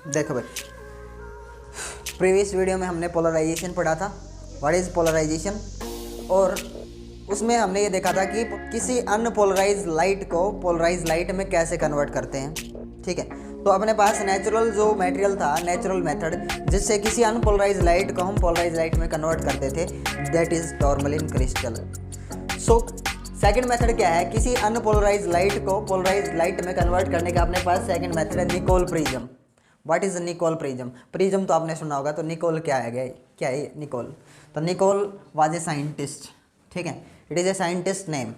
देखो भाई, previous video में हमने पोलराइजेशन पढ़ा था, व्हाट इज़ पोलराइजेशन, और उसमें हमने ये देखा था कि किसी अनपोलराइज लाइट को पोलराइज लाइट में कैसे कन्वर्ट करते हैं। ठीक है, तो अपने पास नेचुरल जो मटेरियल था, नेचुरल मेथड जिससे किसी अनपोलराइज लाइट को हम पोलराइज लाइट में कन्वर्ट करते थे, that is tourmaline crystal. So second method क्या है, किसी अनपोलराइज लाइट को पोलराइज लाइट में कन्वर्ट करने का अपने पास सेकंड मेथड है Nicol prism. What is Nicol prism? Prism तो आपने सुना होगा, तो निकोल क्या है, क्या है निकोल? तो निकोल वाज ए साइंटिस्ट। ठीक है, it is a scientist name,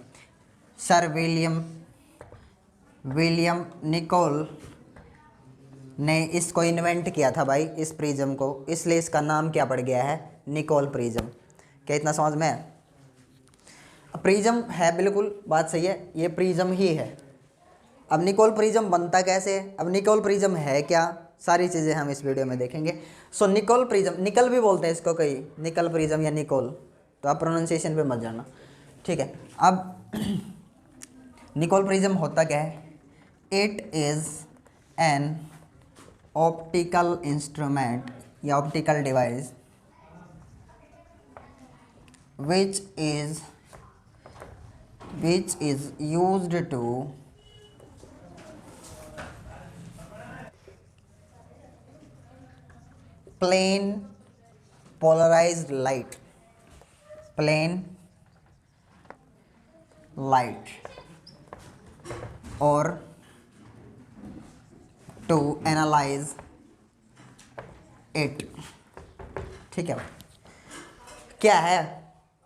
sir William Nicol ने इसको इन्वेंट किया था भाई, इस प्रिज्म को, इसलिए इसका नाम क्या पड़ गया है, निकोल प्रिज्म। क्या इतना समझ में है? प्रिज्म है, बिल्कुल बात सही है, ये प्रिज्म ही है। अब निकोल प्रिज्म बनता कैसे है, अब निकोल प्रिज्म है क्या, सारी चीज़ें हम इस वीडियो में देखेंगे। सो निकोल प्रिज्म, निकल भी बोलते हैं इसको कई, निकल प्रिज्म या निकोल, तो आप प्रोनाउंसिएशन पे मत जाना। ठीक है, अब निकोल प्रिज्म होता क्या है? It is an optical instrument या optical device which is used to plane polarized light or to analyze it। ठीक है, क्या है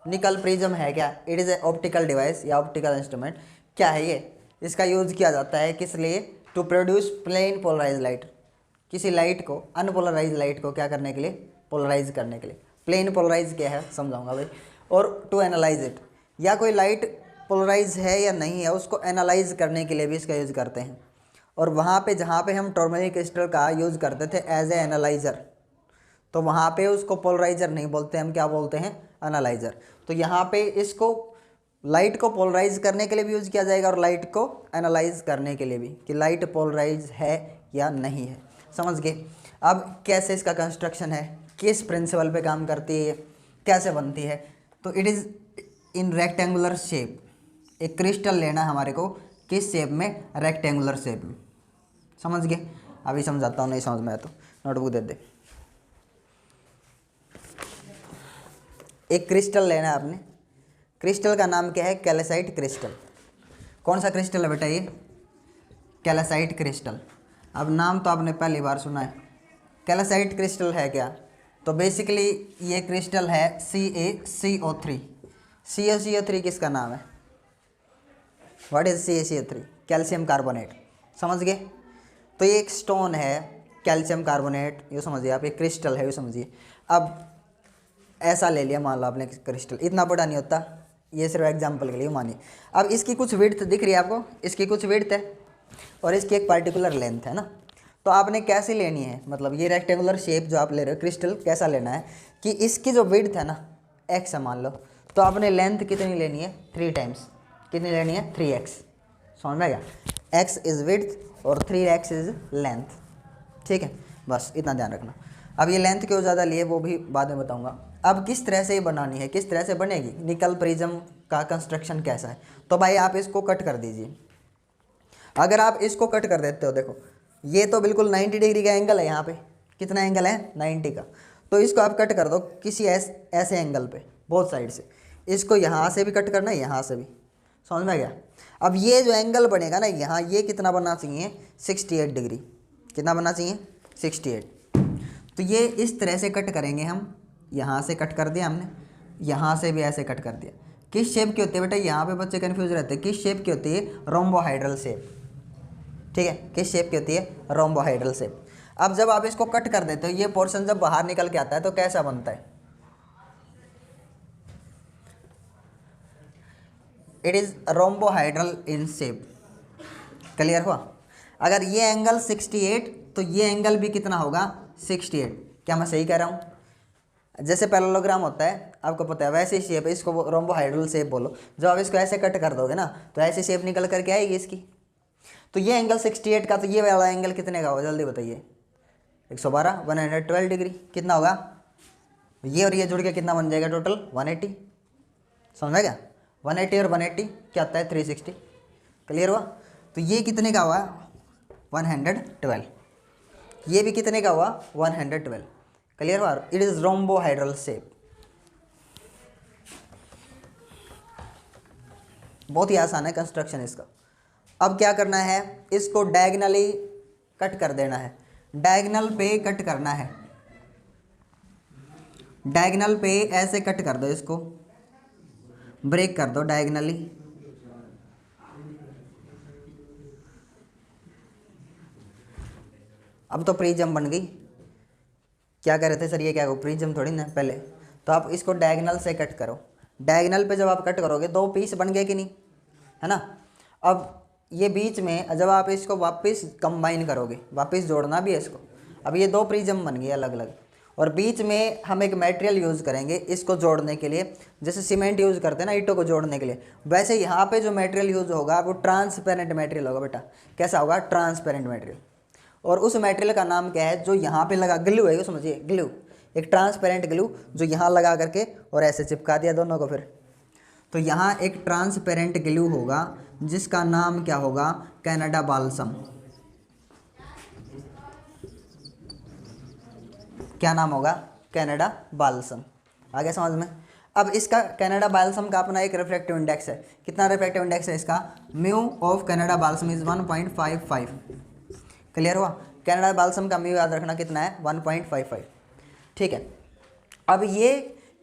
निकल प्रिज्म है क्या? It is A optical device या ऑप्टिकल इंस्ट्रूमेंट। क्या है ये? इसका यूज़ किया जाता है किस लिए? To produce plane polarise light, किसी लाइट को, अनपोलराइज लाइट को क्या करने के लिए? पोलराइज करने के लिए। प्लेन पोलराइज क्या है समझाऊंगा भाई। और टू एनालाइज इट, या कोई लाइट पोलराइज है या नहीं है उसको एनालाइज करने के लिए भी इसका यूज़ करते हैं। और वहाँ पे जहाँ पे हम टॉर्मलिन क्रिस्टल का यूज़ करते थे एज ए एनालाइज़र, तो वहाँ पे उसको पोलराइजर नहीं बोलते, हम क्या बोलते हैं? एनालाइज़र। तो यहाँ पे इसको लाइट को पोलराइज करने के लिए भी यूज़ किया जाएगा और लाइट को एनालाइज करने के लिए भी, कि लाइट पोलराइज है या नहीं है। समझ गए? अब कैसे इसका कंस्ट्रक्शन है, किस प्रिंसिपल पे काम करती है, कैसे बनती है? तो it is in rectangular shape. एक क्रिस्टल लेना है हमारे को, किस शेप में? रेक्टेंगुलर शेप में। समझ गए? अभी समझाता हूँ, नहीं समझ में आया तो नोटबुक दे दे। एक क्रिस्टल लेना है आपने, क्रिस्टल का नाम क्या है? Calcite crystal. कौन सा क्रिस्टल है बेटा ये? Calcite crystal. अब नाम तो आपने पहली बार सुना है। कैल्साइट क्रिस्टल है क्या? तो बेसिकली ये क्रिस्टल है CaCO3। CaCO3 किसका नाम है? What is CaCO3? Calcium carbonate. समझ गए? तो ये एक स्टोन है, कैल्शियम कार्बोनेट, ये समझिए आप, एक क्रिस्टल है, ये समझिए। अब ऐसा ले लिया, मान लो आपने क्रिस्टल, इतना बड़ा नहीं होता, ये सिर्फ एग्जांपल के लिए मानिए। अब इसकी कुछ विड्थ दिख रही है आपको, इसकी कुछ विड्थ है और इसकी एक पर्टिकुलर लेंथ है ना। तो आपने कैसे लेनी है, मतलब ये रेक्टेंगुलर शेप जो आप ले रहे हो क्रिस्टल, कैसा लेना है कि इसकी जो विड्थ है ना x है मान लो, तो आपने लेंथ कितनी लेनी है? 3 टाइम्स। कितनी लेनी है? 3x। समझ में आ गया? x इज़ विड्थ और 3x इज़ लेंथ। ठीक है, बस इतना ध्यान रखना। अब ये लेंथ क्यों ज़्यादा लिए वो भी बाद में बताऊंगा। अब किस तरह से ये बनानी है, किस तरह से बनेगी, निकल प्रिज्म का कंस्ट्रक्शन कैसा है? तो भाई आप इसको कट कर दीजिए। अगर आप इसको कट कर देते हो, देखो ये तो बिल्कुल 90 डिग्री का एंगल है, यहाँ पे कितना एंगल है? 90 का। तो इसको आप कट कर दो किसी ऐसे एंगल पे, बोथ साइड से। इसको यहाँ से भी कट करना है, यहाँ से भी। समझ में आ गया? अब ये जो एंगल बनेगा ना यहाँ, ये कितना बनना चाहिए? 68 डिग्री। कितना बनना चाहिए? 68। तो ये इस तरह से कट करेंगे हम। यहाँ से कट कर दिया हमने, यहाँ से भी ऐसे कट कर दिया। किस शेप की होती है बेटा? यहाँ पे बच्चे कन्फ्यूज रहते हैं, किस शेप की होती है? रोम्बोहाइड्रल शेप। ठीक है, किस शेप की होती है? रोम्बोहाइड्रल शेप। अब जब आप इसको कट कर देते हो, ये पोर्शन जब बाहर निकल के आता है तो कैसा बनता है? It is रोम्बोहाइड्रल in shape. Clear हुआ? अगर ये एंगल 68, तो ये एंगल भी कितना होगा? 68। क्या मैं सही कह रहा हूँ? जैसे पैरेललोग्राम होता है, आपको पता है, वैसे ही शेप है, इसको रोम्बोहाइड्रल शेप बोलो। जब आप इसको ऐसे कट कर दोगे ना, तो ऐसी शेप निकल करके आएगी इसकी। तो ये एंगल 68 का, तो ये वाला एंगल कितने का होगा? जल्दी बताइए। 112 112 डिग्री कितना होगा, ये और ये जुड़ के कितना बन जाएगा टोटल 180। समझा क्या, 180 और 180 क्या आता है 360। क्लियर हुआ। तो ये कितने का हुआ 112, ये भी कितने का हुआ 112। क्लियर हुआ। It is रोम्बोहाइड्रल shape. बहुत ही आसान है कंस्ट्रक्शन इसका। अब क्या करना है, इसको डायगनली कट कर देना है, डायगनल पे कट करना है, डायगनल पे ऐसे कट कर दो, इसको ब्रेक कर दो डायगनली। अब तो प्रिज्म बन गई। क्या कह रहे थे सर, ये क्या हो प्रिज्म थोड़ी ना पहले। तो आप इसको डायगनल से कट करो, डायगनल पे जब आप कट करोगे 2 पीस बन गए कि नहीं, है ना। अब ये बीच में जब आप इसको वापस कंबाइन करोगे, वापस जोड़ना भी है इसको। अब ये 2 प्रिज्म बन गए अलग अलग, और बीच में हम एक मटेरियल यूज़ करेंगे इसको जोड़ने के लिए, जैसे सीमेंट यूज़ करते हैं ना ईंटों को जोड़ने के लिए, वैसे यहाँ पे जो मटेरियल यूज़ होगा वो ट्रांसपेरेंट मटेरियल होगा बेटा। कैसा होगा, ट्रांसपेरेंट मटेरियल। और उस मटेरियल का नाम क्या है, जो यहाँ पे लगा, ग्लू है, समझिए ग्लू, एक ट्रांसपेरेंट ग्लू जो यहाँ लगा करके और ऐसे चिपका दिया दोनों को। फिर तो यहाँ एक ट्रांसपेरेंट ग्लू होगा जिसका नाम क्या होगा, कनाडा बाल्सम। क्या नाम होगा, कनाडा बाल्सम। आगे समझ में। अब इसका कनाडा बाल्सम का अपना एक रिफ्रैक्टिव इंडेक्स है। कितना रिफ्रैक्टिव इंडेक्स है इसका, mu of Canada balsam is 1.55। Clear हुआ। कनाडा बाल्सम का म्यू याद रखना कितना है, 1.55। ठीक है। अब ये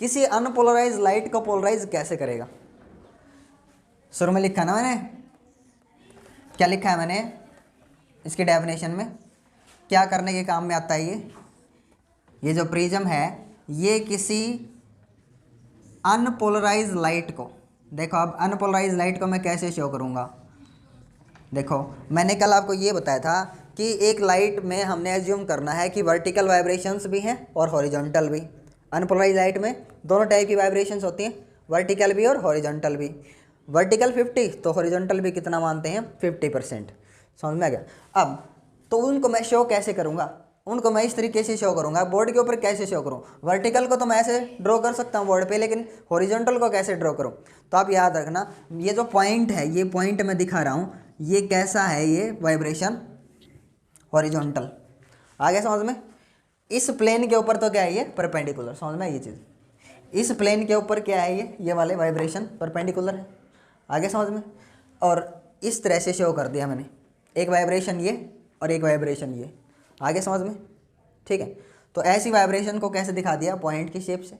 किसी अनपोलराइज लाइट को पोलराइज कैसे करेगा। शुरू में लिखा ना मैंने, क्या लिखा है मैंने इसकी डेफिनेशन में, क्या करने के काम में आता है ये जो प्रिज्म है ये किसी अनपोलराइज लाइट को, देखो अब अनपोलराइज लाइट को मैं कैसे शो करूँगा। देखो मैंने कल आपको ये बताया था कि एक लाइट में हमने एज्यूम करना है कि वर्टिकल वाइब्रेशंस भी हैं और हॉरिजॉन्टल भी। अनपोलराइज लाइट में दोनों टाइप की वाइब्रेशंस होती हैं, वर्टिकल भी और हॉरिजॉन्टल भी। वर्टिकल 50 तो हॉरिजॉन्टल भी कितना मानते हैं 50%। समझ में आ गया। अब तो उनको मैं शो कैसे करूँगा, उनको मैं इस तरीके से शो करूँगा, बोर्ड के ऊपर कैसे शो करूँ। वर्टिकल को तो मैं ऐसे ड्रॉ कर सकता हूँ बोर्ड पे, लेकिन हॉरिजॉन्टल को कैसे ड्रॉ करूँ। तो आप याद रखना ये जो पॉइंट है, ये पॉइंट मैं दिखा रहा हूँ, ये कैसा है, ये वाइब्रेशन हॉरिजॉन्टल। आगे समझ में। इस प्लेन के ऊपर तो क्या है, ये परपेंडिकुलर। समझ में ये चीज़, इस प्लेन के ऊपर क्या है, ये वाले वाइब्रेशन परपेंडिकुलर है। आगे समझ में। और इस तरह से शो कर दिया मैंने, एक वाइब्रेशन ये और एक वाइब्रेशन ये। आगे समझ में। ठीक है। तो ऐसी वाइब्रेशन को कैसे दिखा दिया, पॉइंट की शेप से,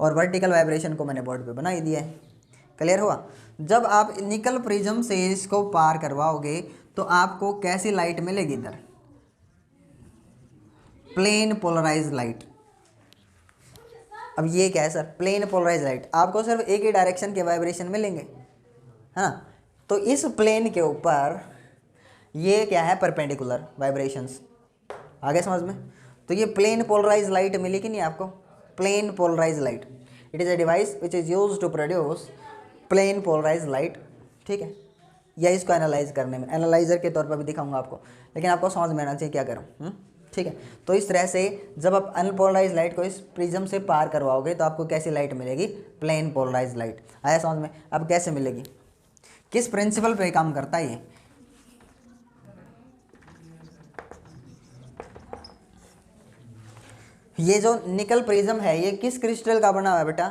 और वर्टिकल वाइब्रेशन को मैंने बोर्ड पे बना ही दिया है। क्लियर हुआ। जब आप निकल प्रिज्म से इसको पार करवाओगे तो आपको कैसी लाइट मिलेगी, इधर प्लेन पोलराइज लाइट। अब ये क्या है सर, प्लेन पोलराइज लाइट। आपको सिर्फ एक ही डायरेक्शन के वाइब्रेशन मिलेंगे, है ना। तो इस प्लेन के ऊपर ये क्या है, परपेंडिकुलर वाइब्रेशंस। आगे समझ में। तो ये प्लेन पोलराइज लाइट मिली कि नहीं आपको, plane polarise light. It is a device which is used to produce plane polarise light. ठीक है। या इसको एनालाइज करने में, एनालाइजर के तौर पर भी दिखाऊंगा आपको, लेकिन आपको समझ में आना चाहिए क्या करूँ। ठीक है। तो इस तरह से जब आप अनपोलराइज लाइट को इस प्रिज्म से पार करवाओगे तो आपको कैसी लाइट मिलेगी, प्लेन पोलराइज लाइट। आया समझ में। अब कैसे मिलेगी, किस प्रिंसिपल पे काम करता है ये जो निकल प्रिज्म है ये किस क्रिस्टल का बना हुआ है बेटा,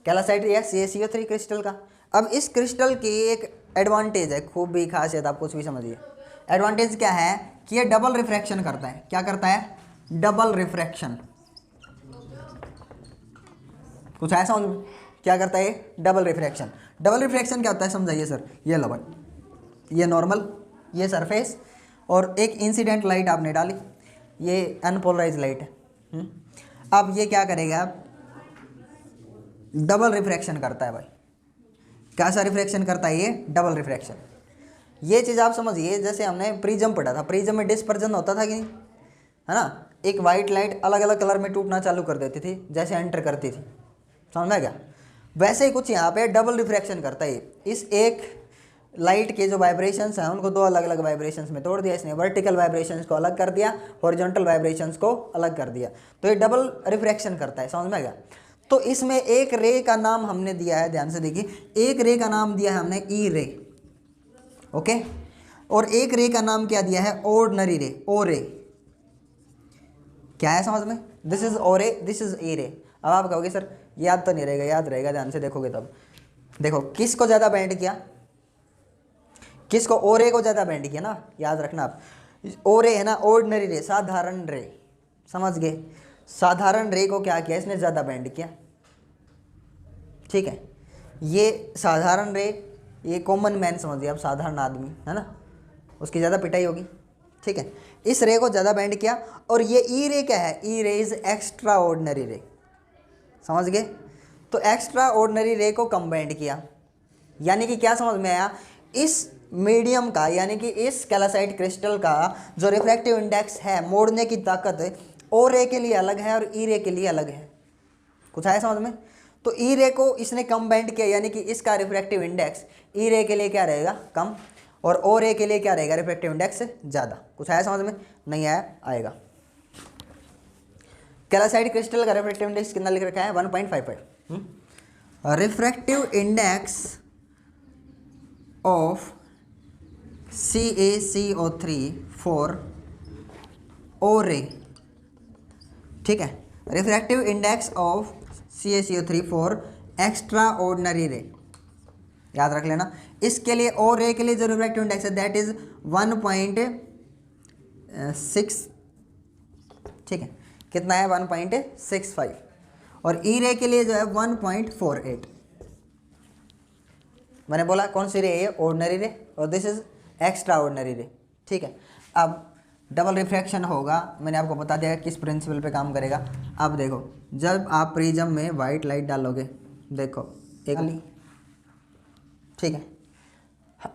कैल्साइट या CaCO3 क्रिस्टल का। अब इस क्रिस्टल की एक एडवांटेज है, खूब भी खासियत, आप कुछ भी समझिए। एडवांटेज क्या है कि ये डबल रिफ्रैक्शन करता है। क्या करता है, डबल रिफ्रैक्शन। कुछ ऐसा क्या करता है, डबल रिफ्रैक्शन। डबल रिफ्रैक्शन क्या होता है समझाइए सर। ये लो भाई, ये नॉर्मल, ये सरफेस, और एक इंसिडेंट लाइट आपने डाली, ये अनपोलराइज लाइट है। अब ये क्या करेगा, डबल रिफ्रैक्शन करता है भाई। कैसा रिफ्रैक्शन करता है ये, डबल रिफ्रैक्शन। ये चीज़ आप समझिए, जैसे हमने प्रिज्म पढ़ा था, प्रिज्म में डिस्पर्जन होता था कि नहीं, है ना। एक वाइट लाइट अलग अलग कलर में टूटना चालू कर देती थी जैसे एंटर करती थी, समझ में क्या। वैसे ही कुछ यहाँ पे डबल रिफ्रैक्शन करता है। इस एक लाइट के जो वाइब्रेशंस हैं उनको दो अलग अलग वाइब्रेशंस में तोड़ दिया इसने, वर्टिकल वाइब्रेशंस को अलग कर दिया, हॉरिजॉन्टल वाइब्रेशंस को अलग कर दिया, तो ये डबल रिफ्रैक्शन करता है, समझ में आ गया। तो इसमें एक रे का नाम हमने दिया है, ध्यान से देखिए, एक रे का नाम दिया है हमने ई रे, ओके, और एक रे का नाम क्या दिया है, ऑर्डिनरी रे, ओ रे। क्या है समझ में, दिस इज ओ रे, दिस इज ई रे। अब आप कहोगे सर याद तो नहीं रहेगा, याद रहेगा, ध्यान से देखोगे तब। देखो किसको ज़्यादा बैंड किया, किसको, ओ रे को ज़्यादा बैंड किया ना, याद रखना आप। ओ रे है ना ऑर्डिनरी रे, साधारण रे, समझ गए, साधारण रे को क्या किया इसने, ज़्यादा बैंड किया, ठीक है। ये साधारण रे, ये कॉमन मैन समझिए आप, साधारण आदमी है ना, उसकी ज़्यादा पिटाई होगी, ठीक है। इस रे को ज़्यादा बैंड किया, और ये ई रे क्या है, ई रे इज एक्स्ट्रा ऑर्डिनरी रे, समझ गए। तो एक्स्ट्रा ऑर्डिनरी रे को कम बैंड किया, यानी कि क्या समझ में आया, इस मीडियम का यानी कि इस कैल्साइट क्रिस्टल का जो रिफ्रैक्टिव इंडेक्स है, मोड़ने की ताकत ओ रे के लिए अलग है और ई रे के लिए अलग है, कुछ आया समझ में। तो ई रे को इसने कम बैंड किया, यानी कि इसका रिफ्रैक्टिव इंडेक्स ई रे के लिए क्या रहेगा, कम, और ओ रे के लिए क्या रहेगा, रिफ्रैक्टिव इंडेक्स ज़्यादा। कुछ आया समझ में, नहीं आया, आएगा। कैल्साइट क्रिस्टल का रिफ्रैक्टिव इंडेक्स कितना लिख रखा है, 1.55। Refractive index of CaCO3 for O ray, ठीक है, refractive index of CaCO3 for extraordinary ray, याद रख लेना। इसके लिए ओ रे के लिए जो रिफ्रैक्टिव इंडेक्स है दैट इज 1.6, ठीक है, कितना है 1.65, और ई रे के लिए जो है 1.48। मैंने बोला कौन सी रे है, ऑर्डिनरी रे, और दिस इज एक्स्ट्रा ऑर्डिनरी रे, ठीक है। अब डबल रिफ्रैक्शन होगा, मैंने आपको बता दिया किस प्रिंसिपल पे काम करेगा। अब देखो, जब आप प्रिज्म में वाइट लाइट डालोगे, देखो एक ली, ठीक है,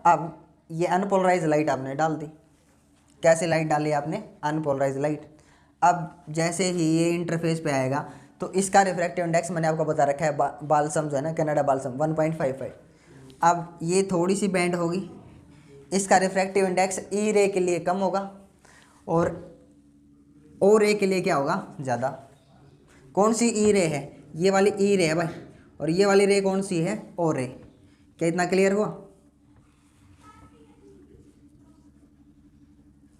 अब ये अनपोलराइज लाइट आपने डाल दी, कैसे लाइट डाली आपने, अनपोलराइज लाइट। अब जैसे ही ये इंटरफेस पे आएगा तो इसका रिफ्रैक्टिव इंडेक्स मैंने आपको बता रखा है, बाल्सम जो है ना, कनाडा बाल्सम 1.55। अब ये थोड़ी सी बैंड होगी, इसका रिफ्रैक्टिव इंडेक्स ई रे के लिए कम होगा और ओ रे के लिए क्या होगा, ज़्यादा। कौन सी ई रे है, ये वाली ई रे है भाई, और ये वाली रे कौन सी है, ओ रे। क्या इतना क्लियर हुआ,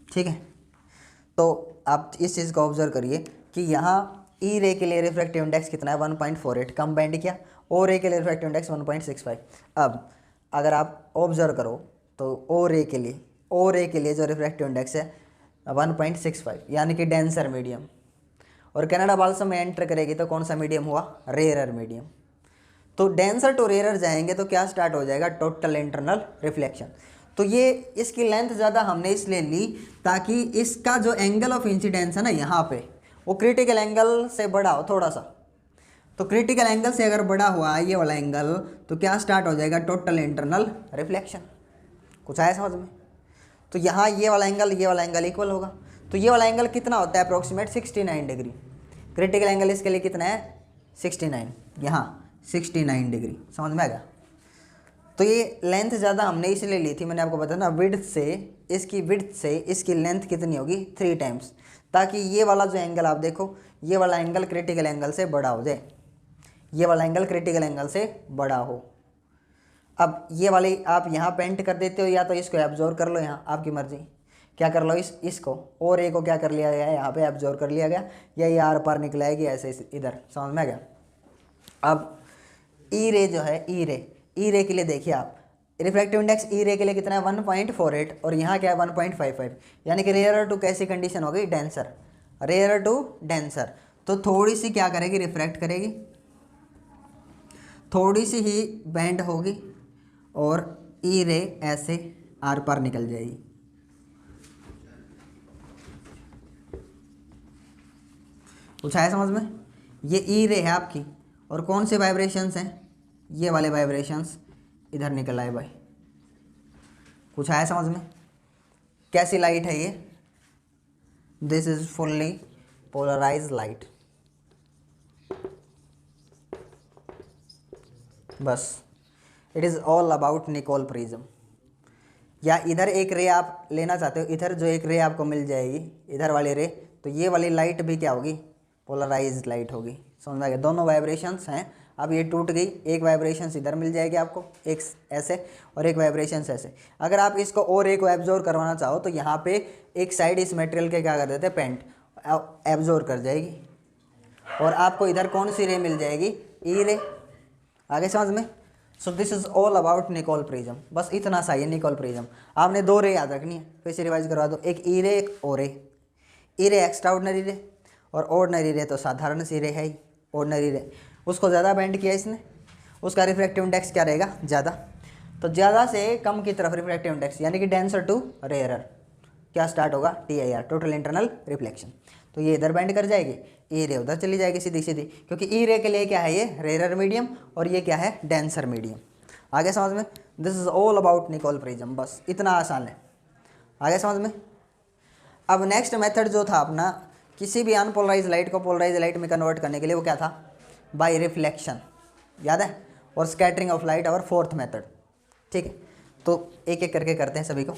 ठीक है। तो आप इस चीज़ को ऑब्जर्व करिए कि यहाँ ई रे के लिए रिफ्रैक्टिव इंडेक्स कितना है, 1.48, कम बैंड किया, ओ रे के लिए रिफ्रैक्टिव इंडेक्स 1.65। अब अगर आप ऑब्जर्व करो तो ओ रे के लिए जो रिफ्रैक्टिव इंडेक्स है 1.65, यानी कि डेंसर मीडियम, और कनाडा बाल्सम में एंटर करेगी तो कौन सा मीडियम हुआ, रेयरर मीडियम। तो डेंसर टू रेयरर जाएंगे तो क्या स्टार्ट हो जाएगा, टोटल इंटरनल रिफ्लेक्शन। तो ये इसकी लेंथ ज़्यादा हमने इसलिए ली ताकि इसका जो एंगल ऑफ इंसिडेंस है ना यहाँ पे, वो क्रिटिकल एंगल से बड़ा हो थोड़ा सा। तो क्रिटिकल एंगल से अगर बड़ा हुआ ये वाला एंगल, तो क्या स्टार्ट हो जाएगा, टोटल इंटरनल रिफ्लेक्शन। कुछ आया समझ में। तो यहाँ ये वाला एंगल इक्वल होगा, तो ये वाला एंगल कितना होता है, अप्रोक्सीमेट 69 डिग्री। क्रिटिकल एंगल इसके लिए कितना है, 69, यहाँ 69 डिग्री, समझ में आ गया। तो ये लेंथ ज़्यादा हमने इसलिए ली थी, मैंने आपको बताया ना, विड्थ से इसकी लेंथ कितनी होगी, 3 टाइम्स, ताकि ये वाला जो एंगल आप देखो, ये वाला एंगल क्रिटिकल एंगल से बड़ा हो जाए, ये वाला एंगल क्रिटिकल एंगल से बड़ा हो। अब ये वाली आप यहाँ पेंट कर देते हो, या तो इसको एब्जॉर्व कर लो, यहाँ आपकी मर्जी, क्या कर लो, इसको और ए को क्या कर लिया गया है, यहाँ पे एब्जॉर्व कर लिया गया, या ये आर पार निकलाएगी ऐसे इधर, समझ में आ गया। अब ई रे जो है, ई रे के लिए देखिए आप, रिफ्रैक्टिव इंडेक्स ई रे के लिए कितना है, 1.48, और यहाँ क्या है 1.55, यानी कि रेयर टू कैसी कंडीशन हो गई, डेंसर, रेयर टू डेंसर। तो थोड़ी सी क्या करेगी, रिफ्रैक्ट करेगी, थोड़ी सी ही बैंड होगी, और ई रे ऐसे आर पार निकल जाएगी। कुछ आया समझ में। ये ई रे है आपकी, और कौन से वाइब्रेशंस हैं, ये वाले वाइब्रेशंस इधर निकल आए भाई। कुछ आया समझ में। कैसी लाइट है ये, this is fully polarize light, बस। It is all about Nicol prism. या इधर एक रे आप लेना चाहते हो, इधर जो एक रे आपको मिल जाएगी, इधर वाली रे, तो ये वाली लाइट भी क्या होगी, पोलराइज्ड लाइट होगी। समझ में आ गया, दोनों वाइब्रेशंस हैं। अब ये टूट गई, एक वाइब्रेशंस इधर मिल जाएगी आपको, एक ऐसे और एक वाइब्रेशंस ऐसे। अगर आप इसको और एक को एब्जॉर्ब करवाना चाहो तो यहाँ पे एक साइड इस मटेरियल के क्या कर देते हैं, पेंट एब्जॉर्ब कर जाएगी, और आपको इधर कौन सी रे मिल जाएगी, ई रे। आगे समझ में। So this is all about Nicol prism. बस इतना सा ही है निकोल प्रिज्म। आपने दो रे याद रखनी है, फिर से रिवाइज करवा दो, एक ई रे एक ओ रे। ई रे एक्स्ट्रा ऑर्डिनरी रे, और ऑर्डिनरी रे तो साधारण सी रे है ही, ऑर्डिनरी रे। उसको ज़्यादा बेंड किया इसने, उसका रिफ्रैक्टिव इंडेक्स क्या रहेगा, ज़्यादा। तो ज़्यादा से कम की तरफ रिफ्रैक्टिव इंडेक्स, यानी कि डेंसर टू रेयरर, क्या स्टार्ट होगा, TIR, टोटल इंटरनल रिफ्लेक्शन। तो ये इधर बेंड कर जाएगी, ई रे उधर चली जाएगी सीधी सीधी, क्योंकि ई रे के लिए क्या है, ये रेयरर मीडियम, और ये क्या है, डेंसर मीडियम। आगे समझ में। This is all about Nicol prism, बस इतना आसान है। आगे समझ में। अब नेक्स्ट मेथड जो था अपना, किसी भी अनपोलराइज लाइट को पोलराइज लाइट में कन्वर्ट करने के लिए, वो क्या था, बाय रिफ्लेक्शन, याद है, और स्कैटरिंग ऑफ लाइट और फोर्थ मेथड। ठीक है, तो एक एक करके करते हैं सभी को।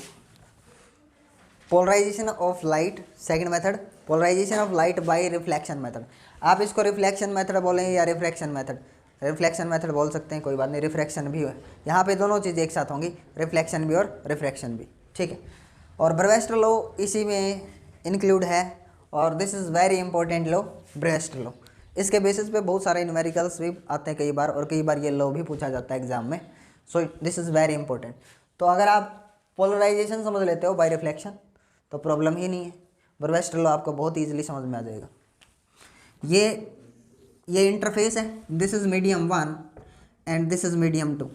Polarisation of light, second method, polarisation of light by reflection method. आप इसको रिफ्लेक्शन मेथड बोलें या रिफ्रैक्शन मेथड, रिफ्लेक्शन मेथड बोल सकते हैं, कोई बात नहीं, रिफ्रैक्शन भी है, यहाँ पे दोनों चीज़ें एक साथ होंगी, रिफ्लेक्शन भी और रिफ्रैक्शन भी। ठीक है, और ब्रेस्ट लॉ इसी में इंक्लूड है, और this is very important law, breast law. इसके बेसिस पे बहुत सारे न्यूमेरिकल्स भी आते हैं कई बार, और कई बार ये लॉ भी पूछा जाता है एग्जाम में। So this is very important. तो अगर आप पोलराइजेशन समझ लेते हो बाय रिफ्लेक्शन तो प्रॉब्लम ही नहीं है, ब्रेस्ट लॉ आपको बहुत ईजिली समझ में आ जाएगा। ये इंटरफेस है, this is medium 1 and this is medium 2,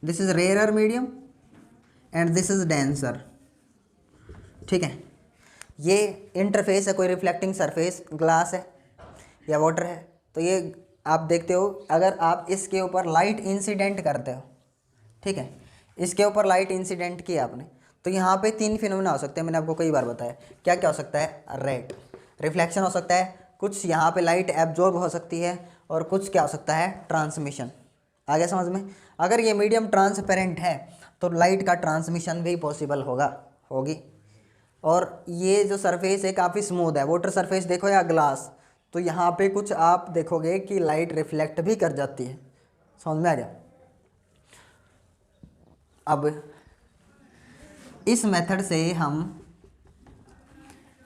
this is rarer medium and this is denser. ठीक है, ये इंटरफेस है, कोई रिफ्लेक्टिंग सरफेस ग्लास है या वाटर है, तो ये आप देखते हो, अगर आप इसके ऊपर लाइट इंसिडेंट करते हो, ठीक है, इसके ऊपर लाइट इंसिडेंट किया आपने, तो यहाँ पे तीन फिनोमेना हो सकते हैं, मैंने आपको कई बार बताया। क्या क्या हो सकता है, रेड रिफ्लेक्शन हो सकता है, कुछ यहाँ पे लाइट एब्जॉर्ब हो सकती है, और कुछ क्या हो सकता है, ट्रांसमिशन। आगे समझ में। अगर ये मीडियम ट्रांसपेरेंट है तो लाइट का ट्रांसमिशन भी पॉसिबल होगी। और ये जो सरफेस है काफ़ी स्मूथ है, वाटर सरफेस देखो या ग्लास, तो यहाँ पे कुछ आप देखोगे कि लाइट रिफ्लेक्ट भी कर जाती है। समझ में आ गया। अब इस मेथड से हम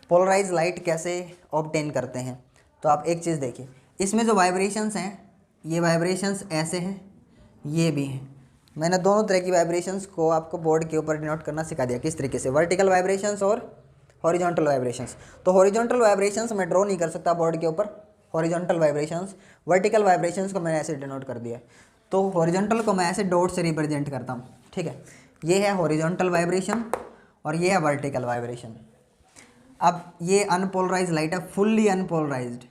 पोलराइज लाइट कैसे ऑब्टेन करते हैं, तो आप एक चीज़ देखिए, इसमें जो वाइब्रेशंस हैं, ये वाइब्रेशंस ऐसे हैं, ये भी हैं। मैंने दोनों तरह की वाइब्रेशंस को आपको बोर्ड के ऊपर डिनोट करना सिखा दिया, किस तरीके से, वर्टिकल वाइब्रेशंस और हॉरिजॉन्टल वाइब्रेशंस। तो हॉरिजॉन्टल वाइब्रेशंस मैं ड्रॉ नहीं कर सकता बोर्ड के ऊपर, हॉरिजॉन्टल वाइब्रेशंस। वर्टिकल वाइब्रेशंस को मैंने ऐसे डिनोट कर दिया, तो हॉरिजॉन्टल को मैं ऐसे डॉट से रिप्रेजेंट करता हूँ। ठीक है, ये है हॉरिजॉन्टल वाइब्रेशन और ये है वर्टिकल वाइब्रेशन। अब ये अनपोलराइज लाइट है, फुल्ली अनपोलराइज्ड।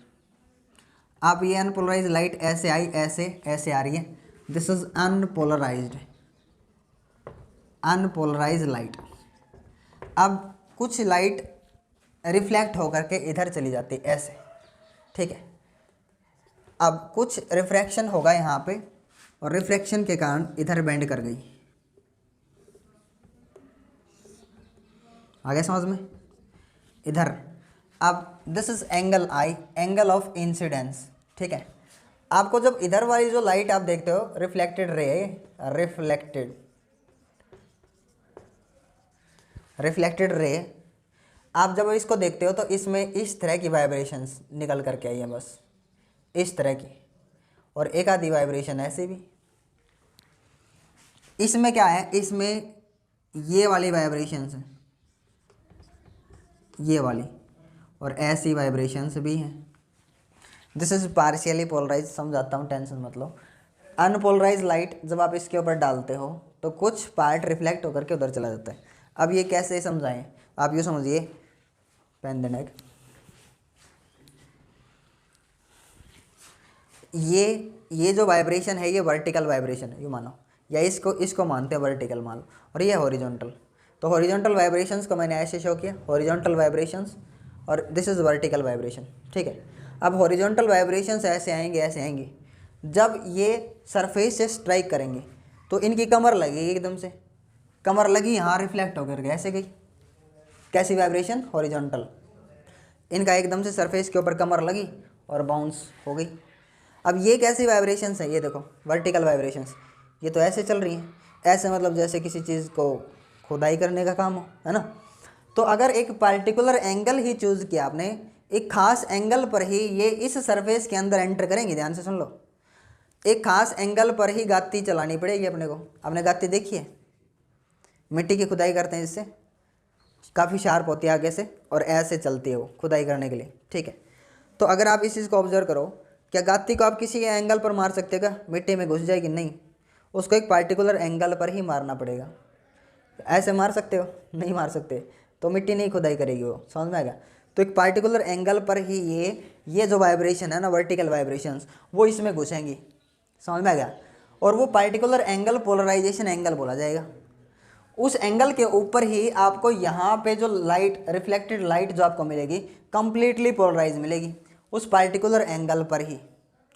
अब ये अनपोलराइज लाइट ऐसे आई, ऐसे आ रही है, दिस इज अनपोलराइज्ड लाइट। अब कुछ लाइट रिफ्लेक्ट होकर के इधर चली जाती है ऐसे, ठीक है। अब कुछ रिफ्रैक्शन होगा यहाँ पे, और रिफ्रैक्शन के कारण इधर बेंड कर गई। आगे समझ में, इधर। अब this is angle I, angle of incidence. ठीक है, आपको जब इधर वाली जो लाइट आप देखते हो, रिफ्लेक्टेड रे, आप जब इसको देखते हो तो इसमें इस तरह की वाइब्रेशंस निकल करके आई है, बस इस तरह की, और एक आधी वाइब्रेशन ऐसे भी। इसमें क्या है, इसमें ये वाली वाइब्रेशंस हैं, ये वाली, और ऐसी वाइब्रेशंस भी हैं। दिस इज पार्शियली पोलराइज, समझाता हूँ, टेंशन मत लो। अनपोलराइज लाइट जब आप इसके ऊपर डालते हो तो कुछ पार्ट रिफ्लेक्ट होकर के उधर चला जाता है। अब ये कैसे समझाएं, आप यूँ समझिए, पेन देना एक, ये जो वाइब्रेशन है ये वर्टिकल वाइब्रेशन है, यूँ मानो, या इसको मानते हैं वर्टिकल मान लो, और ये हॉरिजॉन्टल। तो हॉरिजॉन्टल वाइब्रेशंस को मैंने ऐसे शो किया, हॉरिजॉन्टल वाइब्रेशंस, और दिस इज़ वर्टिकल वाइब्रेशन। ठीक है, अब हॉरिजॉन्टल वाइब्रेशंस ऐसे आएंगे, जब ये सरफेस से स्ट्राइक करेंगे तो इनकी कमर लगेगी एकदम से, कमर लगी यहाँ रिफ्लेक्ट होकर गया, ऐसे गई, कैसी वाइब्रेशन, हॉरिजॉन्टल। इनका एकदम से सरफेस के ऊपर कमर लगी और बाउंस हो गई। अब ये कैसी वाइब्रेशंस है, ये देखो वर्टिकल वाइब्रेशंस, ये तो ऐसे चल रही हैं, ऐसे मतलब जैसे किसी चीज़ को खुदाई करने का काम हो, है ना। तो अगर एक पार्टिकुलर एंगल ही चूज़ किया आपने, एक खास एंगल पर ही ये इस सरफेस के अंदर एंटर करेंगे, ध्यान से सुन लो, एक खास एंगल पर ही गाती चलानी पड़ेगी अपने को। आपने गाती देखी है, मिट्टी की खुदाई करते हैं जिससे काफ़ी शार्प होती है आगे से और ऐसे चलती है वो खुदाई करने के लिए, ठीक है। तो अगर आप इस चीज़ को ऑब्जर्व करो, क्या गाती को आप किसी एंगल पर मार सकते का, मिट्टी में घुस जाएगी, नहीं, उसको एक पार्टिकुलर एंगल पर ही मारना पड़ेगा। ऐसे मार सकते हो, नहीं मार सकते, तो मिट्टी नहीं खुदाई करेगी वो, समझ में आएगा। तो एक पार्टिकुलर एंगल पर ही ये जो वाइब्रेशन है ना, वर्टिकल वाइब्रेशंस, वो इसमें घुसेंगी, समझ में आ गया। और वो पार्टिकुलर एंगल पोलराइजेशन एंगल बोला जाएगा। उस एंगल के ऊपर ही आपको यहाँ पे जो लाइट, रिफ्लेक्टेड लाइट जो आपको मिलेगी, कंप्लीटली पोलराइज मिलेगी उस पार्टिकुलर एंगल पर ही।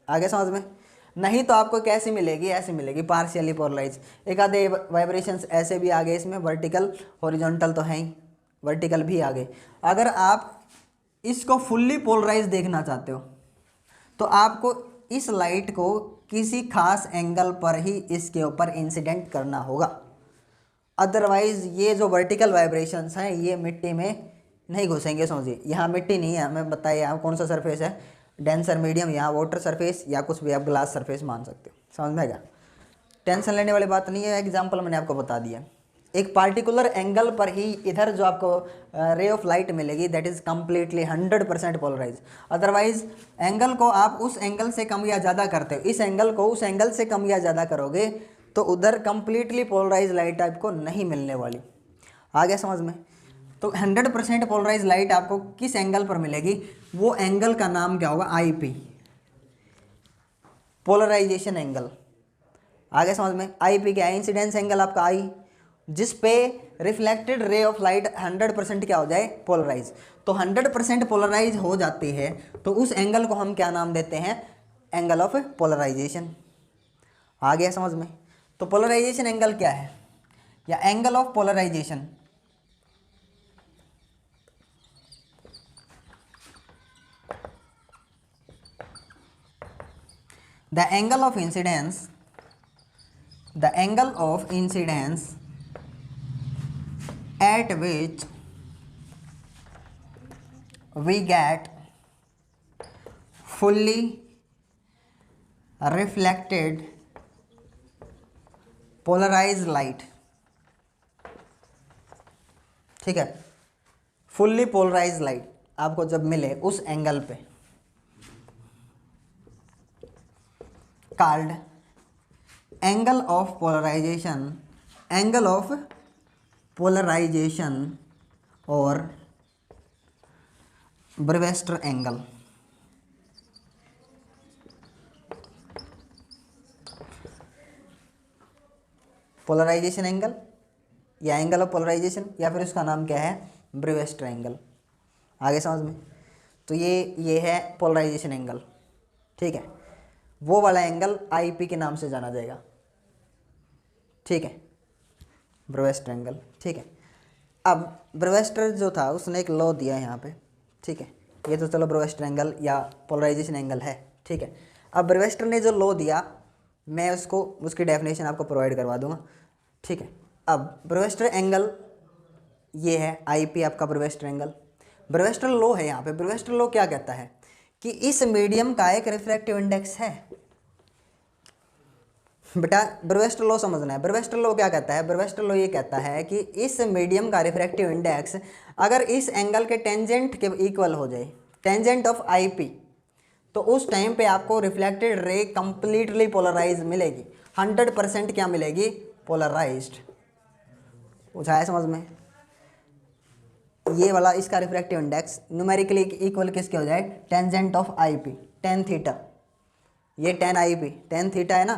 आगे समझ में, नहीं तो आपको कैसी मिलेगी, ऐसी मिलेगी पार्शियली पोलराइज। एक आधे वाइब्रेशंस ऐसे भी आगे इसमें, वर्टिकल हॉरिजॉन्टल तो हैं ही, वर्टिकल भी आगे। अगर आप इसको फुल्ली पोलराइज देखना चाहते हो तो आपको इस लाइट को किसी खास एंगल पर ही इसके ऊपर इंसिडेंट करना होगा, अदरवाइज ये जो वर्टिकल वाइब्रेशंस हैं ये मिट्टी में नहीं घुसेंगे। समझिए यहाँ मिट्टी नहीं है, हमें बताइए यहाँ कौन सा सरफेस है, डेंसर मीडियम, यहाँ वाटर सरफेस या कुछ भी आप ग्लास सरफेस मान सकते हो, समझ में आएगा। टेंशन लेने वाली बात नहीं है, एग्जाम्पल मैंने आपको बता दिया। एक पार्टिकुलर एंगल पर ही इधर जो आपको रे ऑफ लाइट मिलेगी that is completely 100% polarise. Otherwise angle को आप उस एंगल से कम या ज़्यादा करते हो, इस एंगल को उस एंगल से कम या ज़्यादा करोगे तो उधर कम्प्लीटली पोलराइज लाइट आपको नहीं मिलने वाली। आ गया समझ में। तो 100% पोलराइज लाइट आपको किस एंगल पर मिलेगी, वो एंगल का नाम क्या होगा, IP, पोलराइजेशन एंगल। आगे समझ में, IP क्या है, इंसिडेंस एंगल आपका I, जिस पे रिफ्लेक्टेड रे ऑफ लाइट 100% क्या हो जाए, पोलराइज। तो 100% पोलराइज हो जाती है तो उस एंगल को हम क्या नाम देते हैं, एंगल ऑफ पोलराइजेशन। आ गया समझ में। तो पोलराइजेशन एंगल क्या है, या angle of polarisation, the angle of incidence, the angle of incidence at which we get fully reflected polarized light, ठीक है। फुल्ली पोलराइज लाइट आपको जब मिले उस एंगल पे, called angle of polarisation, angle of polarisation और ब्रेवेस्टर एंगल। पोलराइजेशन एंगल या angle of polarisation, या फिर उसका नाम क्या है, ब्रेवेस्टर एंगल। आगे समझ में। तो ये है पोलराइजेशन एंगल, ठीक है। वो वाला एंगल IP के नाम से जाना जाएगा, ठीक है, ब्रेवेस्टर एंगल, ठीक है। अब ब्रेवेस्टर जो था उसने एक लॉ दिया यहाँ पे, ठीक है। ये तो चलो ब्रेवेस्टर एंगल या पोलराइजेशन एंगल है, ठीक है। अब ब्रेवेस्टर ने जो लॉ दिया मैं उसकी डेफिनेशन आपको प्रोवाइड करवा दूंगा, ठीक है। अब ब्रेवेस्टर एंगल ये है, IP आपका ब्रेवेस्टर एंगल। ब्रेवेस्टर लॉ है यहाँ पे। ब्रेवेस्टर लॉ क्या कहता है कि इस मीडियम का एक रिफ्रैक्टिव इंडेक्स है। बेटा ब्रेवेस्टर लॉ समझना है। ब्रेवेस्टर लॉ क्या कहता है, ब्रेवेस्टर लॉ ये कहता है कि इस मीडियम का रिफ्रैक्टिव इंडेक्स अगर इस एंगल के टेंजेंट के इक्वल हो जाए, टेंजेंट ऑफ IP, तो उस टाइम पे आपको रिफ्लेक्टेड रे कंप्लीटली पोलराइज मिलेगी, 100% क्या मिलेगी, पोलराइज्ड। पूछा है समझ में। ये वाला इसका रिफ्रैक्टिव इंडेक्स न्यूमेरिकली इक्वल किसके हो जाए, tangent of IP, tan theta, ये tan IP, tan थीटा है ना,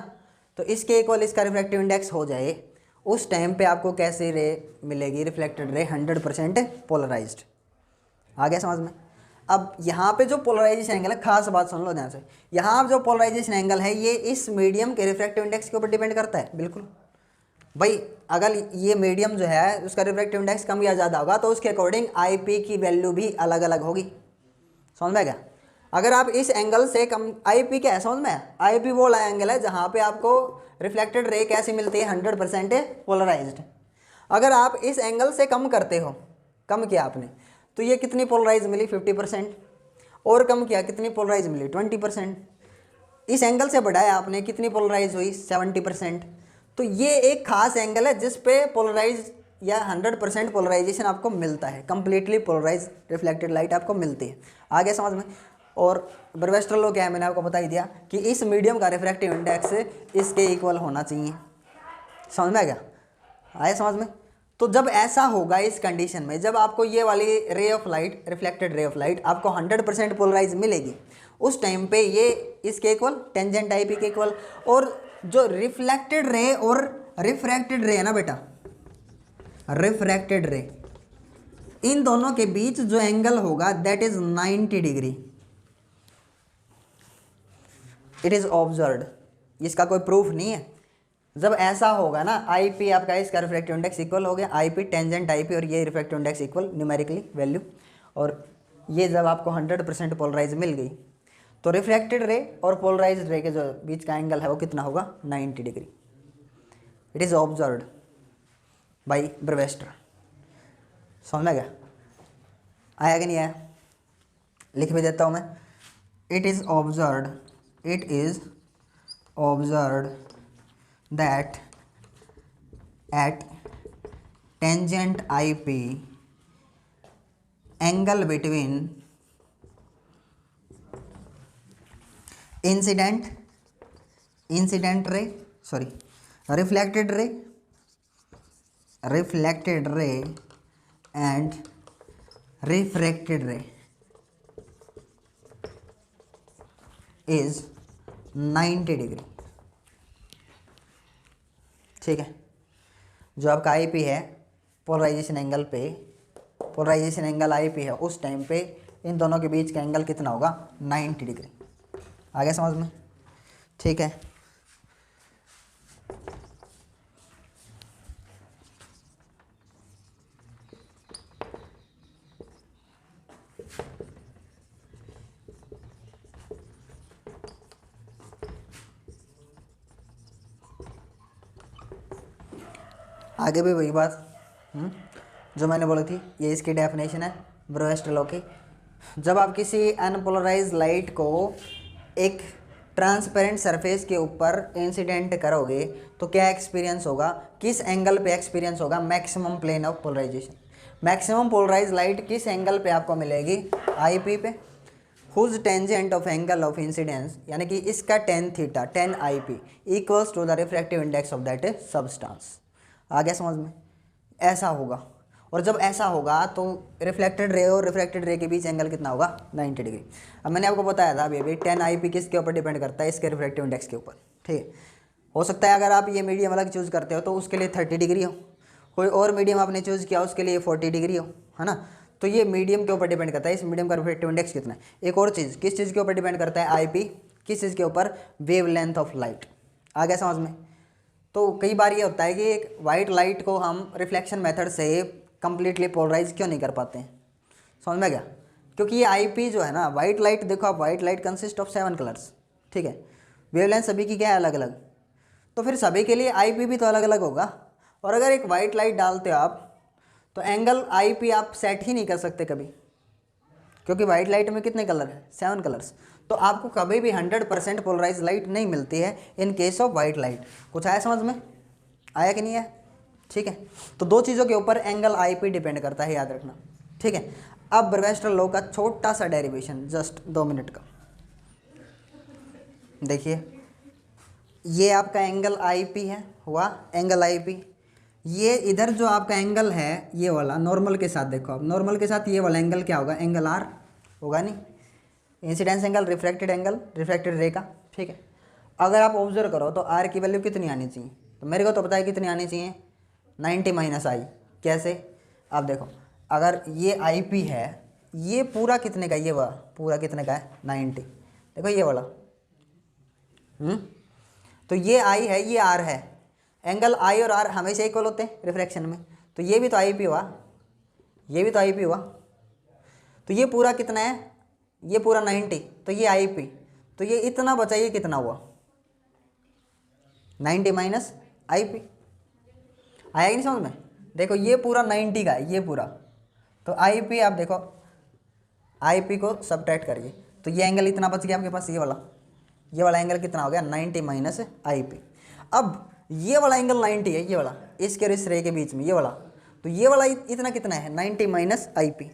तो इसके इक्वल इसका रिफ्रैक्टिव इंडेक्स हो जाए, उस टाइम पे आपको कैसी रे मिलेगी, रिफ्लेक्टेड रे 100% पोलराइज्ड। आ गया समझ में। अब यहाँ पे जो पोलराइजेशन एंगल है, खास बात सुन लो ध्यान से, यहाँ जो पोलराइजेशन एंगल है ये इस मीडियम के रिफ्रैक्टिव इंडेक्स के ऊपर डिपेंड करता है। बिल्कुल भाई, अगर ये मीडियम जो है उसका रिफ्रैक्टिव इंडेक्स कम या ज़्यादा होगा तो उसके अकॉर्डिंग आईपी की वैल्यू भी अलग अलग होगी। समझ में क्या? अगर आप इस एंगल से कम, आईपी क्या है समझ में? आईपी वो वाला एंगल है जहाँ पे आपको रिफ्लेक्टेड रे कैसी मिलती है, 100% पोलराइज्ड। अगर आप इस एंगल से कम करते हो, कम किया आपने तो ये कितनी पोलराइज मिली, 50%। और कम किया कितनी पोलराइज मिली, 20%। इस एंगल से बढ़ाया आपने, कितनी पोलराइज हुई, 70%। तो ये एक खास एंगल है जिस पे पोलराइज या 100% पोलराइजेशन आपको मिलता है, कंप्लीटली पोलराइज रिफ्लेक्टेड लाइट आपको मिलती है। आगे समझ में? और ब्रेविस्टर लॉ क्या है, मैंने आपको बता ही दिया कि इस मीडियम का रिफ्रैक्टिव इंडेक्स इसके इक्वल होना चाहिए। समझ में आ गया? आया समझ में? तो जब ऐसा होगा इस कंडीशन में, जब आपको ये वाली रे of light, reflected ray of light आपको 100% पोलराइज मिलेगी, उस टाइम पे ये इसके इक्वल, टेंजेंट आईपी के इक्वल। और जो रिफ्लेक्टेड रे और रिफ्रैक्टेड रे है ना बेटा, रिफ्रैक्टेड रे, इन दोनों के बीच जो एंगल होगा दैट इज 90 डिग्री। इट इज ऑब्जर्व्ड, इसका कोई प्रूफ नहीं है। जब ऐसा होगा ना, आईपी आपका इसका रिफ्रैक्टिव इंडेक्स इक्वल हो गया, आईपी टेंजेंट आईपी और ये refractive index equal numerically value, और ये जब आपको 100% पोलराइज मिल गई तो रिफ्रैक्टेड रे और पोलराइज्ड रे के जो बीच का एंगल है वो कितना होगा, 90 डिग्री। It is observed by Brewster. समझ में गया? आया कि नहीं आया? लिख भी देता हूँ मैं। It is observed, it is observed that at tangent IP angle between incident ray, sorry, reflected ray and refracted ray is 90 degree. ठीक है, जो आपका आईपी है पोलराइजेशन एंगल पे, पोलराइजेशन एंगल आईपी है, उस टाइम पे इन दोनों के बीच का एंगल कितना होगा, 90 डिग्री। आगे समझ में? ठीक है, आगे भी वही बात जो मैंने बोली थी, ये इसकी डेफिनेशन है ब्रेविस्टर लॉ की। जब आप किसी अनपोलराइज लाइट को एक ट्रांसपेरेंट सरफेस के ऊपर इंसिडेंट करोगे तो क्या एक्सपीरियंस होगा, किस एंगल पे एक्सपीरियंस होगा, maximum plane of polarization. Maximum polarize light किस एंगल पे आपको मिलेगी, आईपी पे, whose tangent of angle of incidence, यानी कि इसका tan theta, 10 IP equals to the refractive index of that substance. आ गया समझ में? ऐसा होगा, और जब ऐसा होगा तो रिफ्लेक्टेड रे और रिफ्रैक्टेड रे के बीच एंगल कितना होगा, 90 डिग्री। अब मैंने आपको बताया था अभी 10 आईपी किसके ऊपर डिपेंड करता है, इसके रिफ्रैक्टिव इंडेक्स के ऊपर। ठीक है, हो सकता है अगर आप ये मीडियम अलग चूज़ करते हो तो उसके लिए 30 डिग्री हो, कोई और मीडियम आपने चूज़ किया उसके लिए 40 डिग्री हो, है ना। तो ये मीडियम के ऊपर डिपेंड करता है, इस मीडियम का रिफ्रैक्टिव इंडेक्स कितना है। एक और चीज़, किस चीज़ के ऊपर डिपेंड करता है, आईपी, किस चीज़ के ऊपर, वेव लेंथ ऑफ लाइट। आ गया समझ में? तो कई बार ये होता है कि एक वाइट लाइट को हम रिफ्लेक्शन मेथड से कंप्लीटली पोलराइज क्यों नहीं कर पाते हैं, समझ में गया? क्योंकि ये आईपी जो है ना, वाइट लाइट, देखो आप, white light consist of 7 colours, ठीक है, वेवलेंथ सभी की क्या है, अलग अलग, तो फिर सभी के लिए आईपी भी तो अलग अलग होगा। और अगर एक वाइट लाइट डालते हो आप तो एंगल आईपी आप सेट ही नहीं कर सकते कभी, क्योंकि वाइट लाइट में कितने कलर हैं, 7 कलर्स। तो आपको कभी भी 100% पोलराइज लाइट नहीं मिलती है in case of white light. कुछ आया समझ में? आया कि नहीं है? ठीक है, तो दो चीज़ों के ऊपर एंगल आईपी डिपेंड करता है, याद रखना। ठीक है, अब ब्रेविस्टर लॉ का छोटा सा डेरिवेशन, जस्ट 2 मिनट का। देखिए, ये आपका एंगल आईपी है, हुआ एंगल आईपी। ये इधर जो आपका एंगल है ये वाला, नॉर्मल के साथ देखो आप, नॉर्मल के साथ ये वाला एंगल क्या होगा, एंगल आर होगा नहीं, incidence angle, refracted angle, refracted रे का। ठीक है, अगर आप ऑब्जर्व करो तो आर की वैल्यू कितनी आनी चाहिए, तो मेरे को तो पता है कितनी आनी चाहिए, 90 माइनस आई। कैसे? आप देखो, अगर ये आई पी है, ये पूरा कितने का, ये वाला पूरा कितने का है, 90। देखो ये वाला, तो ये आई है, ये आर है, एंगल आई और आर हमेशा इक्वल होते हैं रिफ्रैक्शन में, तो ये भी तो आई पी हुआ, ये भी तो आई पी हुआ। तो ये पूरा कितना है, ये पूरा 90, तो ये आई पी, तो ये इतना बचा, ये कितना हुआ 90 माइनस आई पी। आया कि नहीं समझ में? देखो ये पूरा 90 का है, ये पूरा, तो आई पी आप देखो, आई पी को सब्ट्रैक्ट करिए तो ये एंगल इतना बच गया आपके पास, ये वाला एंगल कितना हो गया 90 माइनस आई पी। अब ये वाला एंगल 90 है, ये वाला इसके और इस रे के बीच में ये वाला, तो ये वाला इतना कितना है 90 माइनस आई पी।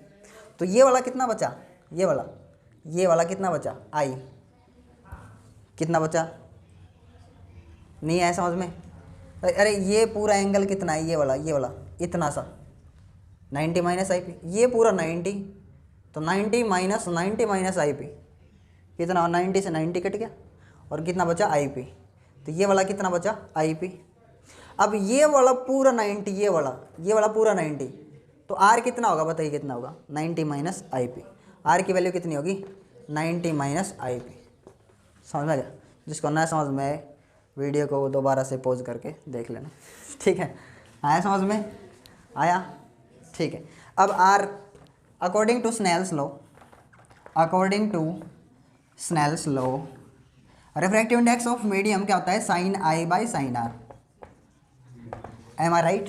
तो ये वाला कितना बचा, ये वाला कितना बचा आई, कितना बचा, नहीं आया समझ में? अरे ये पूरा एंगल कितना है, ये वाला इतना सा 90 माइनस आई पी, ये पूरा 90, तो 90 माइनस आई पी कितना, 90 से 90 कट गया और कितना बचा आई पी, तो ये वाला कितना बचा आई पी। अब ये वाला पूरा 90, ये वाला पूरा 90, तो आर कितना होगा बताइए, कितना होगा 90 माइनस आई पी। आर की वैल्यू कितनी होगी 90 माइनस आई पी। समझ में आ गया? जिसको ना समझ में आए वीडियो को दोबारा से पॉज करके देख लेना, ठीक है? आया समझ में? आया, ठीक है। अब आर according to Snell's law refractive index of medium क्या होता है, sine i by sine r. Am I right?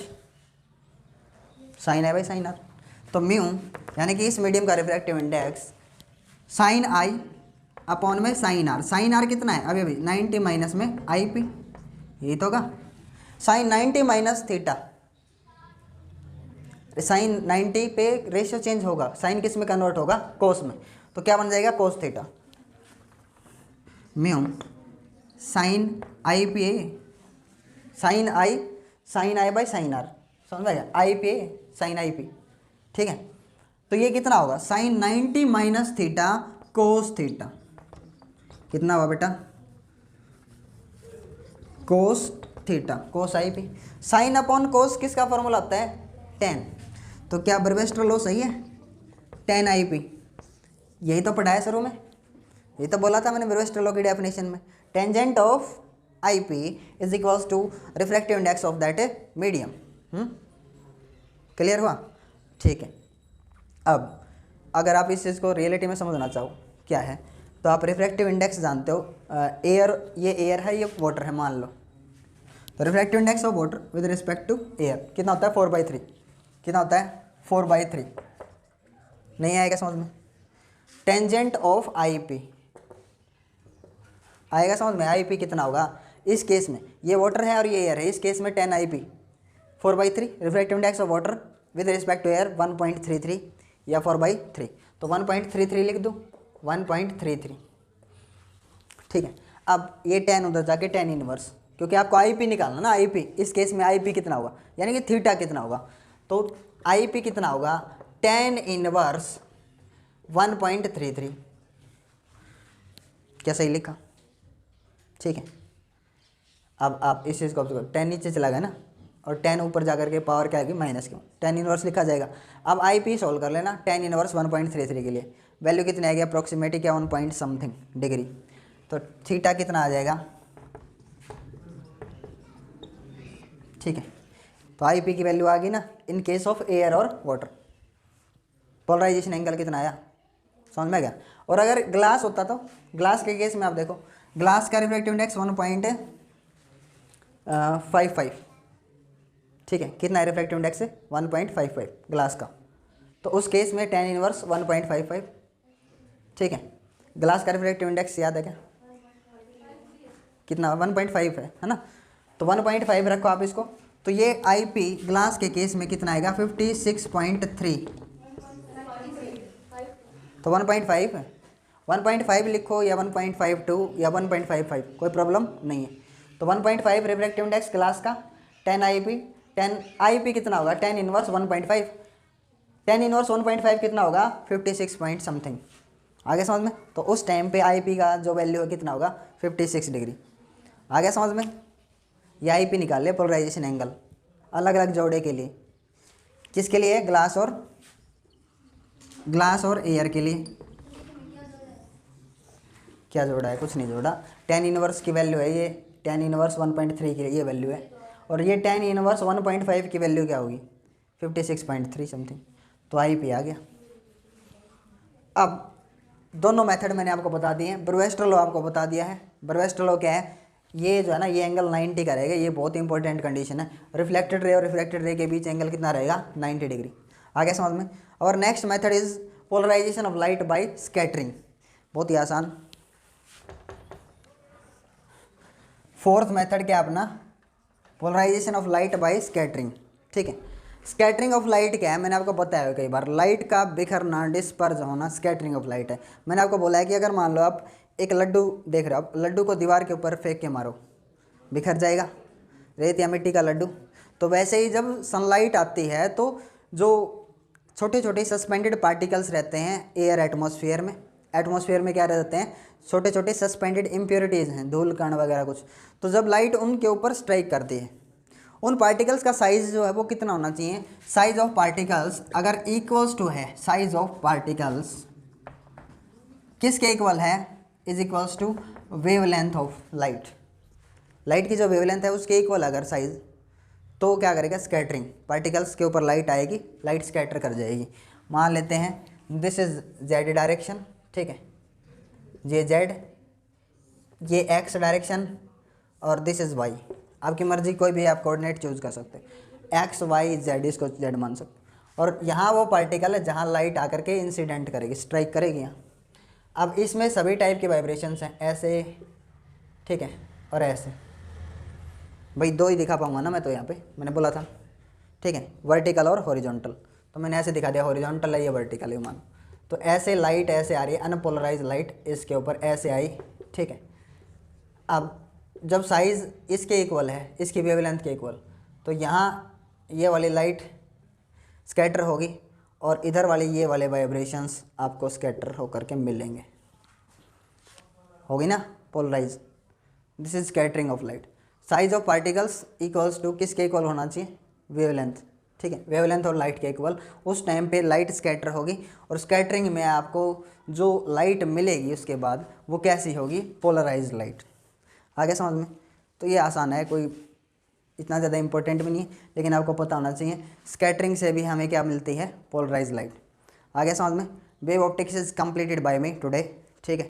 Sine i by sine r, तो म्यू यानी कि इस मीडियम का refractive index sine i upon में साइन आर। साइन आर कितना है अभी 90 माइनस में आई पी, यही तो होगा। साइन 90 माइनस थीटा, साइन 90 पे रेशियो चेंज होगा, साइन किस में कन्वर्ट होगा, कोस में, तो क्या बन जाएगा cos theta. Mu sine i p sine i by sine r, समझ में? I p sine i p, ठीक है? तो ये कितना होगा sine 90 minus theta cos theta, कितना हुआ बेटा cos theta, cos i p. Sine upon cos किसका फॉर्मूला होता है, टेन, तो क्या ब्रेविस्टर लॉ सही है, टेन आई पी, यही तो पढ़ा है शुरू में, यही तो बोला था मैंने ब्रेविस्टर लॉ की डेफिनेशन में, tangent of i p is equals to refractive index of that medium. Clear हुआ? ठीक है। अब अगर आप इस चीज़ को रियलिटी में समझना चाहो क्या है, तो आप रिफ्रैक्टिव इंडेक्स जानते हो, एयर, ये एयर है, ये वाटर है मान लो, तो refractive index of water with respect to air कितना होता है 4/3, कितना होता है 4/3, नहीं आएगा समझ में? टेंजेंट ऑफ आई पी आएगा समझ में? आई पी कितना होगा इस केस में, ये वाटर है और ये एयर है, इस केस में 10 i p, 4/3 refractive index of water with respect to air 1.33 या 4/3, तो 1.33 लिख दो, 1.33, ठीक है? अब ये 10 उधर जाके 10 इनवर्स, क्योंकि आपको आई पी निकालना ना, आई पी, इस केस में आई पी कितना होगा यानी कि थीटा कितना होगा, तो आई पी कितना होगा 10 इनवर्स 1.33, क्या सही लिखा? ठीक है। अब आप इस चीज़ को ऑब्जर्व करो, 10 नीचे चला गया ना, और 10 ऊपर जाकर के पावर क्या आएगी माइनस की, 10 इनवर्स लिखा जाएगा। अब आई पी सोल्व कर लेना, 10 इनवर्स 1.33 के लिए वैल्यू कितनी आएगी अप्रोक्सीमेटली क्या 1 पॉइंट समथिंग डिग्री, तो थीटा कितना आ जाएगा, ठीक है? तो आई पी की वैल्यू आ गई ना इन केस ऑफ एयर और वाटर। पोलराइजेशन एंगल कितना आया, समझ में आ गया? और अगर ग्लास होता तो ग्लास के केस में आप देखो, ग्लास का रिफ्रैक्टिव इंडेक्स 1.55, ठीक है? कितना है रिफ्रैक्टिव इंडेक्स है 1.55 ग्लास का, तो उस केस में 10 इनवर्स 1.55, ठीक है? ग्लास का रिफ्रैक्टिव इंडेक्स याद है क्या, कितना 1.5 है ना, तो 1.5 रखो आप इसको, तो ये आई पी ग्लास के केस में कितना आएगा 56.3, तो 1.5 है, 1.5 लिखो या 1.52 या 1.55 कोई प्रॉब्लम नहीं है। तो 1.5 रिफ्रैक्टिव इंडेक्स ग्लास का, 10 आई पी कितना होगा 10 इनवर्स 1.5, 10 इनवर्स 1.5 कितना होगा 56 पॉइंट समथिंग, आगे समझ में? तो उस टाइम पे आई पी का जो वैल्यू है कितना होगा 56 डिग्री, आगे समझ में? ये आई पी निकाल ले पोलराइजेशन एंगल अलग अलग जोड़े के लिए, किसके लिए, ग्लास और एयर के लिए। क्या जोड़ा है, कुछ नहीं जोड़ा, 10 इनवर्स की वैल्यू है ये, 10 इनवर्स 1.3 की ये वैल्यू है, और ये tan इनवर्स 1.5 की वैल्यू क्या होगी 56.3 समथिंग, तो आई पी आ गया। अब दोनों मेथड मैंने आपको बता दिए हैं। ब्रूस्टर लॉ आपको बता दिया है। ब्रूस्टर लॉ क्या है, ये जो है ना ये एंगल 90 का रहेगा, ये बहुत इंपॉर्टेंट कंडीशन है। रिफ्लेक्टेड रे और रिफ्लेक्टेड रे के बीच एंगल कितना रहेगा 90 डिग्री। आगे समझ में। और next method is polarisation of light by scattering, बहुत ही आसान। फोर्थ मेथड क्या अपना, polarisation of light by scattering, ठीक है। स्कैटरिंग ऑफ लाइट क्या है, मैंने आपको बताया है कई बार, लाइट का बिखरना, डिस्पर्ज होना, स्कैटरिंग ऑफ लाइट है। मैंने आपको बोला है कि अगर मान लो आप एक लड्डू देख रहे हो, आप लड्डू को दीवार के ऊपर फेंक के मारो, बिखर जाएगा, रेत या मिट्टी का लड्डू। तो वैसे ही जब सनलाइट आती है तो जो छोटे छोटे सस्पेंडेड पार्टिकल्स रहते हैं एयर एटमॉस्फेयर में, एटमॉस्फेयर में क्या रहते हैं, छोटे छोटे सस्पेंडेड इम्प्योरिटीज़ हैं, धूल कण वगैरह कुछ। तो जब लाइट उनके ऊपर स्ट्राइक करती है, उन पार्टिकल्स का साइज़ जो है वो कितना होना चाहिए, साइज ऑफ पार्टिकल्स अगर इक्वल्स टू है, साइज ऑफ पार्टिकल्स किसके इक्वल है, is equals to wavelength of light. Light की जो वेवलेंथ है उसके इक्वल अगर साइज, तो क्या करेगा स्कैटरिंग, पार्टिकल्स के ऊपर लाइट आएगी, लाइट स्कैटर कर जाएगी। मान लेते हैं दिस इज जेड डायरेक्शन, ठीक है, ये जेड, ये एक्स डायरेक्शन और दिस इज़ वाई। आपकी मर्जी, कोई भी आप कोऑर्डिनेट चूज कर सकते हैं, एक्स वाई जेड, इसको जेड मान सकते। और यहाँ वो पार्टिकल है जहाँ लाइट आकर के इंसिडेंट करेगी, स्ट्राइक करेगी यहाँ। अब इसमें सभी टाइप के वाइब्रेशंस हैं, ऐसे, ठीक है, और ऐसे। भाई दो ही दिखा पाऊंगा ना मैं, तो यहाँ पे मैंने बोला था, ठीक है, वर्टिकल और हॉरिजॉन्टल, तो मैंने ऐसे दिखा दिया, हॉरिजॉन्टल है ये, वर्टिकल है मान। तो ऐसे लाइट ऐसे आ रही है, अनपोलराइज लाइट इसके ऊपर ऐसे आई, ठीक है। अब जब साइज़ इसके इक्वल है, इसकी वेवलेंथ के इक्वल, तो यहाँ ये वाली लाइट स्कैटर होगी और इधर वाले ये वाले वाइब्रेशंस आपको स्कैटर होकर के मिलेंगे, होगी ना polarise. This is scattering of light. Size of particles equals to किसके इक्वल होना चाहिए, वेवलेंथ, ठीक है, वेवलेंथ और लाइट के इक्वल। उस टाइम पे लाइट स्कैटर होगी और स्कैटरिंग में आपको जो लाइट मिलेगी उसके बाद वो कैसी होगी, पोलराइज लाइट। आगे समझ में। तो ये आसान है, कोई इतना ज़्यादा इंपॉर्टेंट भी नहीं है, लेकिन आपको पता होना चाहिए स्कैटरिंग से भी हमें क्या मिलती है, पोलराइज लाइट। आगे समझ में। Wave optics is completed by me today, ठीक है।